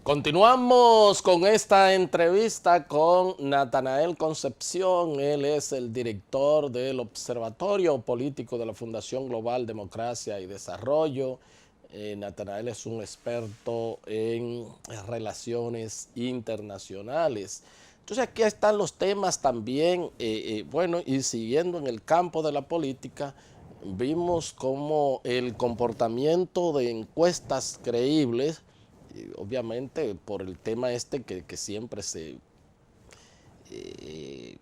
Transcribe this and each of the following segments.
Continuamos con esta entrevista con Natanael Concepción. Él es el director del Observatorio Político de la Fundación Global Democracia y Desarrollo. Natanael es un experto en relaciones internacionales. Entonces aquí están los temas también, bueno, y siguiendo en el campo de la política, vimos como el comportamiento de encuestas creíbles, obviamente por el tema este que siempre se eh,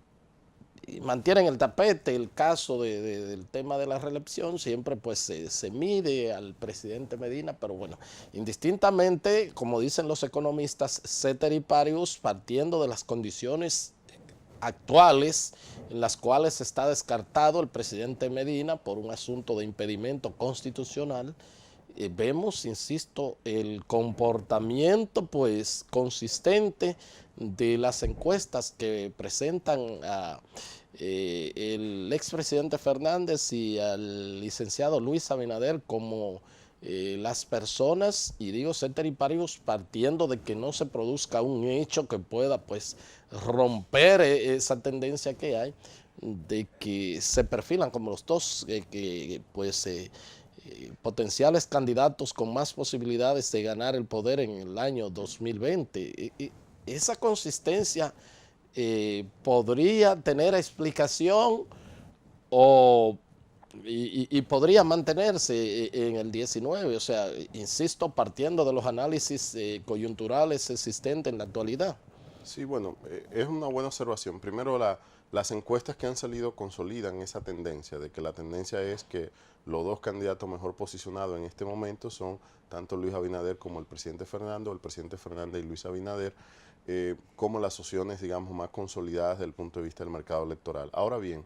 mantiene en el tapete, el caso del tema de la reelección, siempre pues se mide al presidente Medina, pero bueno, indistintamente, como dicen los economistas, ceteris paribus, partiendo de las condiciones actuales en las cuales está descartado el presidente Medina por un asunto de impedimento constitucional, vemos, insisto, el comportamiento pues consistente de las encuestas que presentan a el expresidente Fernández y al licenciado Luis Abinader como las personas, y digo ceteris paribus, partiendo de que no se produzca un hecho que pueda pues romper esa tendencia que hay, de que se perfilan como los dos que pues potenciales candidatos con más posibilidades de ganar el poder en el año 2020. Esa consistencia podría tener explicación o y podría mantenerse en el 19, o sea, insisto, partiendo de los análisis coyunturales existentes en la actualidad. Sí, bueno, es una buena observación. Primero, las encuestas que han salido consolidan esa tendencia, de que la tendencia es que los dos candidatos mejor posicionados en este momento son tanto Luis Abinader como el presidente Fernando, el presidente Fernández y Luis Abinader, como las opciones, digamos, más consolidadas desde el punto de vista del mercado electoral. Ahora bien,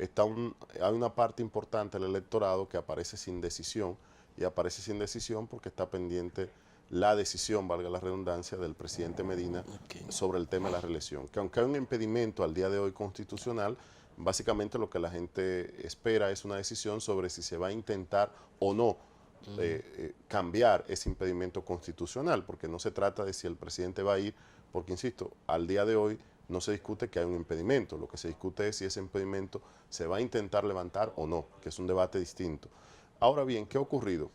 hay una parte importante del electorado que aparece sin decisión, y aparece sin decisión porque está pendiente la decisión, valga la redundancia, del presidente Medina sobre el tema de la reelección. Que aunque hay un impedimento al día de hoy constitucional, básicamente lo que la gente espera es una decisión sobre si se va a intentar o no cambiar ese impedimento constitucional, porque no se trata de si el presidente va a ir, porque insisto, al día de hoy no se discute que hay un impedimento, lo que se discute es si ese impedimento se va a intentar levantar o no, que es un debate distinto. Ahora bien, ¿qué ha ocurrido?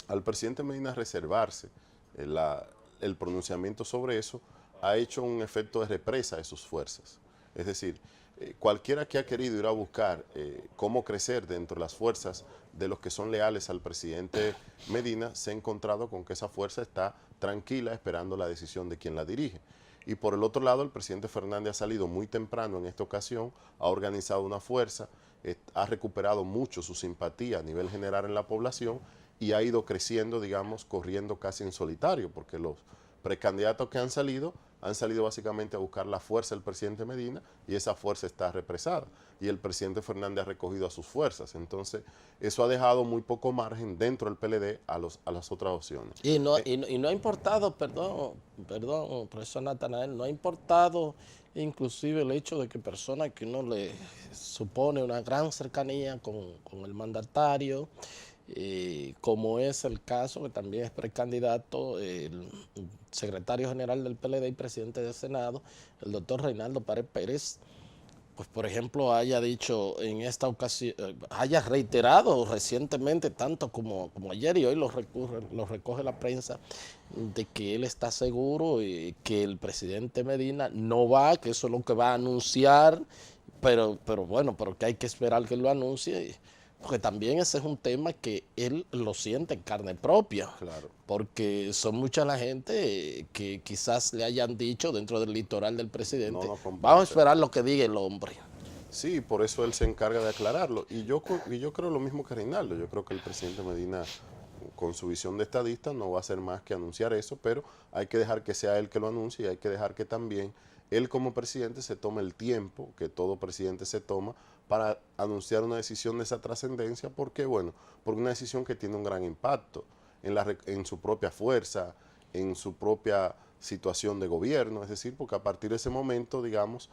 Al presidente Medina reservarse el pronunciamiento sobre eso, ha hecho un efecto de represa de sus fuerzas. Es decir, cualquiera que ha querido ir a buscar cómo crecer dentro de las fuerzas de los que son leales al presidente Medina, se ha encontrado con que esa fuerza está tranquila esperando la decisión de quien la dirige. Y por el otro lado, el presidente Fernández ha salido muy temprano en esta ocasión, ha organizado una fuerza, ha recuperado mucho su simpatía a nivel general en la población y ha ido creciendo, digamos, corriendo casi en solitario, porque los precandidatos que han salido básicamente a buscar la fuerza del presidente Medina, y esa fuerza está represada, y el presidente Fernández ha recogido a sus fuerzas. Entonces, eso ha dejado muy poco margen dentro del PLD a las otras opciones. Y no ha importado, perdón, profesor Natanael, no ha importado inclusive el hecho de que personas que uno le supone una gran cercanía con el mandatario, como es el caso, que también es precandidato, el secretario general del PLD y presidente del Senado, el doctor Reinaldo Pared Pérez, pues por ejemplo haya dicho en esta ocasión, haya reiterado recientemente, tanto como ayer y hoy lo recoge la prensa, de que él está seguro que el presidente Medina no va, que eso es lo que va a anunciar, pero bueno, pero que hay que esperar que lo anuncie, porque también ese es un tema que él lo siente en carne propia, Claro. porque son mucha la gente que quizás le hayan dicho dentro del litoral del No, presidente, no vamos a comparte. esperar lo que diga el hombre. Sí, por eso él se encarga de aclararlo. Y yo creo lo mismo que Reinaldo. Yo creo que el presidente Medina, con su visión de estadista, no va a hacer más que anunciar eso, pero hay que dejar que sea él que lo anuncie, y hay que dejar que también él como presidente se tome el tiempo que todo presidente se toma para anunciar una decisión de esa trascendencia, porque bueno, por una decisión que tiene un gran impacto en su propia fuerza, en su propia situación de gobierno, es decir, porque a partir de ese momento, digamos,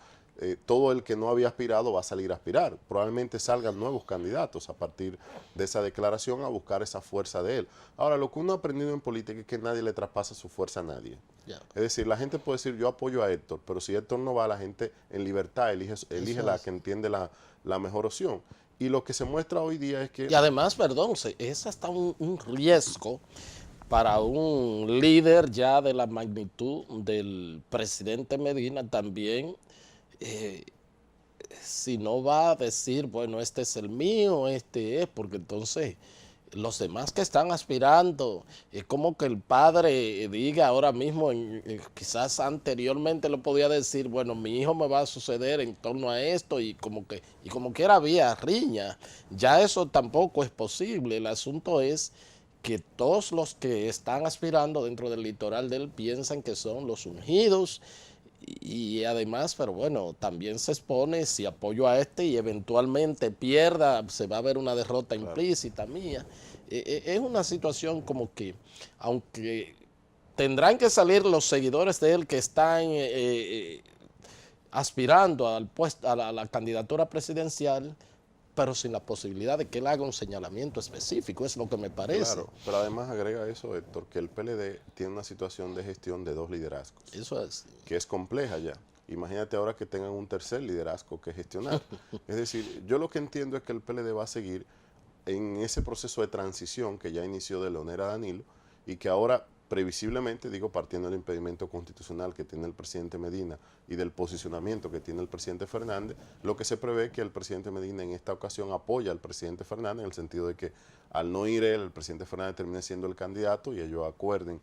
todo el que no había aspirado va a salir a aspirar. Probablemente salgan nuevos candidatos a partir de esa declaración a buscar esa fuerza de él. Ahora, lo que uno ha aprendido en política es que nadie le traspasa su fuerza a nadie. Ya. Es decir, la gente puede decir, yo apoyo a Héctor, pero si Héctor no va, la gente en libertad elige la que entiende la mejor opción. Y lo que se muestra hoy día es que... Y además, perdón, es hasta un riesgo para un líder ya de la magnitud del presidente Medina también, si no va a decir, bueno, este es el mío, este es, porque entonces los demás que están aspirando, es como que el padre diga ahora mismo, quizás anteriormente lo podía decir, bueno, mi hijo me va a suceder en torno a esto y como quiera había riña. Ya eso tampoco es posible. El asunto es que todos los que están aspirando dentro del litoral de él piensan que son los ungidos y además, pero bueno, también se expone si apoyo a este y eventualmente pierda, se va a ver una derrota implícita mía. Es una situación como que, aunque tendrán que salir los seguidores de él que están aspirando al puesto, a la candidatura presidencial, pero sin la posibilidad de que él haga un señalamiento específico, es lo que me parece. Claro, pero además agrega eso, Héctor, que el PLD tiene una situación de gestión de dos liderazgos. Eso es. Que es compleja ya. Imagínate ahora que tengan un tercer liderazgo que gestionar. Es decir, yo lo que entiendo es que el PLD va a seguir en ese proceso de transición que ya inició de Leonel a Danilo y que ahora previsiblemente, digo, partiendo del impedimento constitucional que tiene el presidente Medina y del posicionamiento que tiene el presidente Fernández, lo que se prevé es que el presidente Medina en esta ocasión apoya al presidente Fernández en el sentido de que al no ir él, el presidente Fernández termine siendo el candidato y ellos acuerden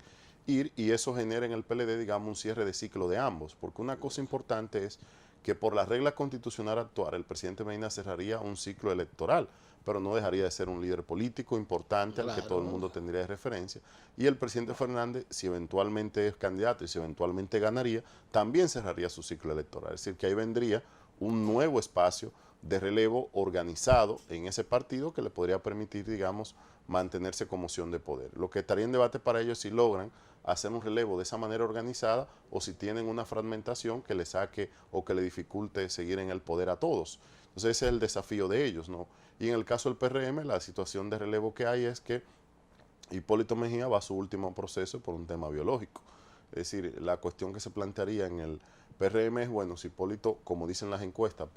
ir y eso genera en el PLD, digamos, un cierre de ciclo de ambos, porque una cosa importante es que por la regla constitucional actual el presidente Medina cerraría un ciclo electoral, pero no dejaría de ser un líder político importante al que todo el mundo tendría de referencia. Y el presidente Fernández, si eventualmente es candidato y si eventualmente ganaría, también cerraría su ciclo electoral. Es decir, que ahí vendría un nuevo espacio de relevo organizado en ese partido que le podría permitir, digamos, mantenerse como opción de poder. Lo que estaría en debate para ellos es si logran hacer un relevo de esa manera organizada o si tienen una fragmentación que le saque o que le dificulte seguir en el poder a todos. Entonces ese es el desafío de ellos, ¿no? Y en el caso del PRM, la situación de relevo que hay es que Hipólito Mejía va a su último proceso por un tema biológico. Es decir, la cuestión que se plantearía en el PRM es, bueno, si Hipólito, como dicen las encuestas,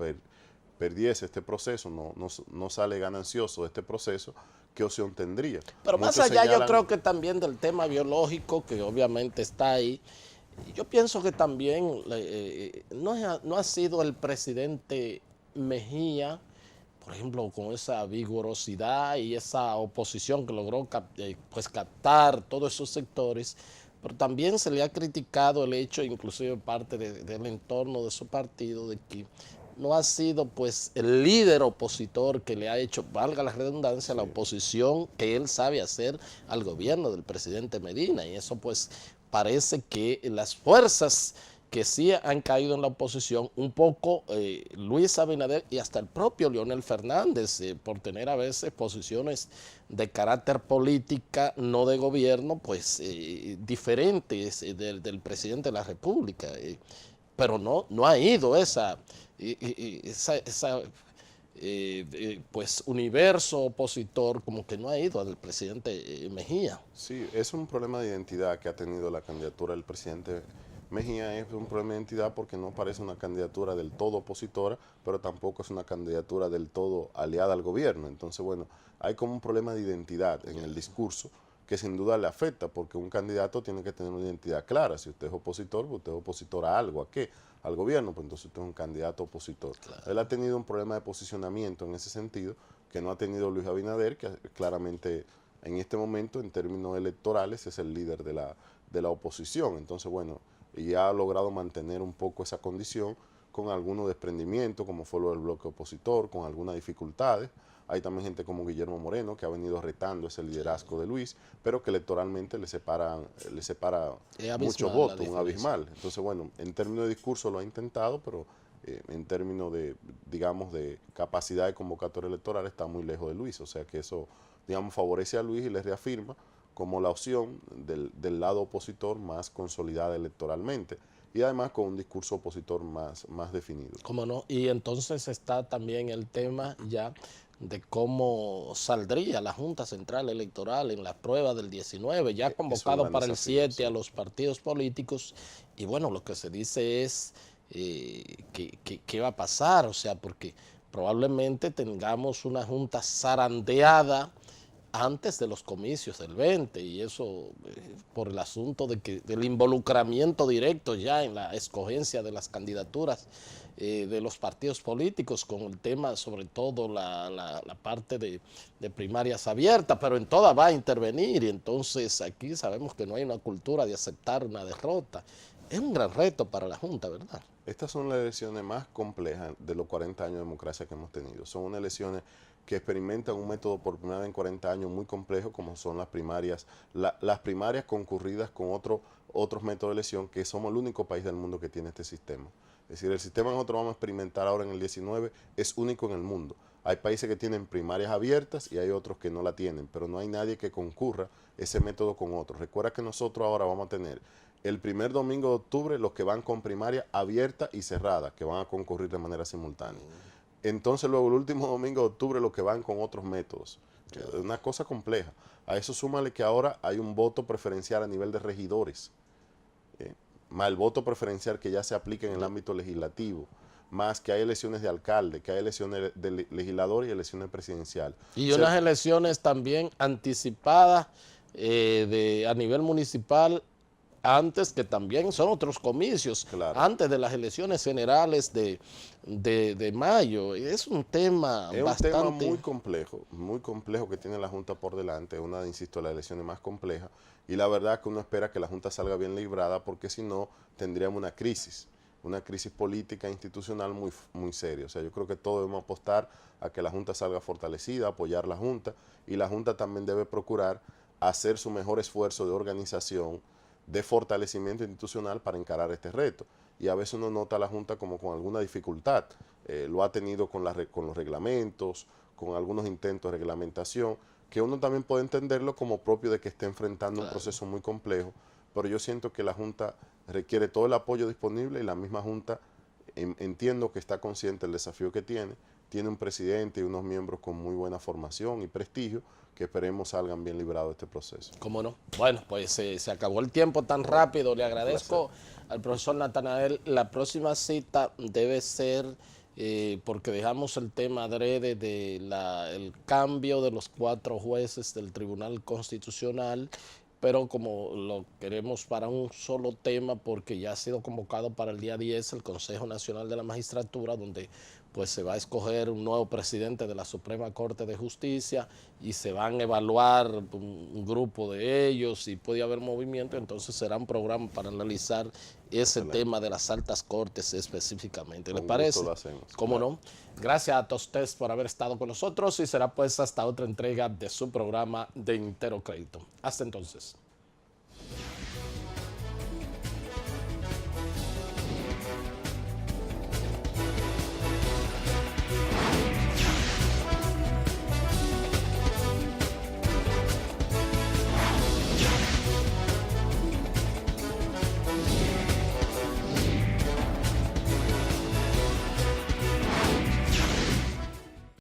perdiese este proceso, no sale ganancioso de este proceso, ¿qué opción tendría? Pero más allá yo creo que también del tema biológico, que obviamente está ahí, yo pienso que también no ha sido el presidente Mejía, por ejemplo, con esa vigorosidad y esa oposición que logró pues captar todos esos sectores, pero también se le ha criticado el hecho, inclusive parte del entorno de su partido, de que no ha sido pues el líder opositor que le ha hecho, valga la redundancia, la oposición que él sabe hacer al gobierno del presidente Medina. Y eso pues parece que las fuerzas que sí han caído en la oposición, un poco Luis Abinader y hasta el propio Leonel Fernández, por tener a veces posiciones de carácter política, no de gobierno, pues diferentes del presidente de la República. Pero no ha ido esa pues universo opositor, como que no ha ido al presidente Mejía. Sí, es un problema de identidad que ha tenido la candidatura del presidente Mejía. Es un problema de identidad porque no parece una candidatura del todo opositora, pero tampoco es una candidatura del todo aliada al gobierno. Entonces, bueno, hay como un problema de identidad en el discurso que sin duda le afecta, porque un candidato tiene que tener una identidad clara. Si usted es opositor, pues usted es opositor a algo. ¿A qué? Al gobierno, pues entonces usted es un candidato opositor. Claro. Él ha tenido un problema de posicionamiento en ese sentido, que no ha tenido Luis Abinader, que claramente en este momento, en términos electorales, es el líder de la oposición. Entonces, bueno, y ha logrado mantener un poco esa condición con algunos desprendimientos, como fue lo del bloque opositor, con algunas dificultades. Hay también gente como Guillermo Moreno, que ha venido retando ese liderazgo de Luis, pero que electoralmente le separa muchos votos, un abismal. Entonces, bueno, en términos de discurso lo ha intentado, pero en términos de, digamos, de capacidad de convocatoria electoral está muy lejos de Luis. O sea que eso, digamos, favorece a Luis y le reafirma como la opción del lado opositor más consolidada electoralmente. y además con un discurso opositor más definido. ¿Cómo no? Y entonces está también el tema ya de cómo saldría la Junta Central Electoral en la prueba del 19, ya convocado para el 7 sí, a los partidos políticos. Y bueno, lo que se dice es qué va a pasar, o sea, porque probablemente tengamos una Junta zarandeada antes de los comicios del 20, y eso por el asunto del involucramiento directo ya en la escogencia de las candidaturas de los partidos políticos, con el tema sobre todo la parte de primarias abiertas, pero en todas va a intervenir, y entonces aquí sabemos que no hay una cultura de aceptar una derrota. Es un gran reto para la Junta, ¿verdad? Estas son las elecciones más complejas de los 40 años de democracia que hemos tenido. Son unas elecciones que experimentan un método por primera vez en 40 años muy complejo, como son las primarias, las primarias concurridas con otros métodos de elección, que somos el único país del mundo que tiene este sistema. Es decir, el sistema que nosotros vamos a experimentar ahora en el 19 es único en el mundo. Hay países que tienen primarias abiertas y hay otros que no la tienen, pero no hay nadie que concurra ese método con otros. Recuerda que nosotros ahora vamos a tener el primer domingo de octubre los que van con primaria abierta y cerrada, que van a concurrir de manera simultánea. Entonces luego el último domingo de octubre los que van con otros métodos. Es una cosa compleja. A eso súmale que ahora hay un voto preferencial a nivel de regidores, más el voto preferencial que ya se aplica en el ámbito legislativo, más que hay elecciones de alcalde, que hay elecciones de legislador y elecciones presidenciales. Y unas elecciones también anticipadas a nivel municipal, antes, que también son otros comicios, claro, antes de las elecciones generales de mayo. Es un tema bastante... Es un tema muy complejo que tiene la Junta por delante, es una, insisto, de las elecciones más complejas, y la verdad que uno espera que la Junta salga bien librada, porque si no, tendríamos una crisis política e institucional muy seria. O sea, yo creo que todos debemos apostar a que la Junta salga fortalecida, apoyar la Junta, y la Junta también debe procurar hacer su mejor esfuerzo de organización, de fortalecimiento institucional para encarar este reto. Y a veces uno nota a la Junta como con alguna dificultad. Lo ha tenido con los reglamentos, con algunos intentos de reglamentación, que uno también puede entenderlo como propio de que esté enfrentando un proceso muy complejo, pero yo siento que la Junta requiere todo el apoyo disponible, y la misma Junta entiendo que está consciente del desafío que tiene un presidente y unos miembros con muy buena formación y prestigio, que esperemos salgan bien librados de este proceso. ¿Cómo no? Bueno, pues se acabó el tiempo tan rápido. Le agradezco al profesor Natanael. La próxima cita debe ser, porque dejamos el tema adrede el cambio de los 4 jueces del Tribunal Constitucional, pero como lo queremos para un solo tema, porque ya ha sido convocado para el día 10 el Consejo Nacional de la Magistratura, donde pues se va a escoger un nuevo presidente de la Suprema Corte de Justicia, y se van a evaluar un grupo de ellos, y puede haber movimiento. Entonces será un programa para analizar ese tema de las altas cortes específicamente. ¿Le parece? Lo hacemos. ¿Cómo no? Gracias a todos ustedes por haber estado con nosotros, y será pues hasta otra entrega de su programa de Intero Crédito. Hasta entonces.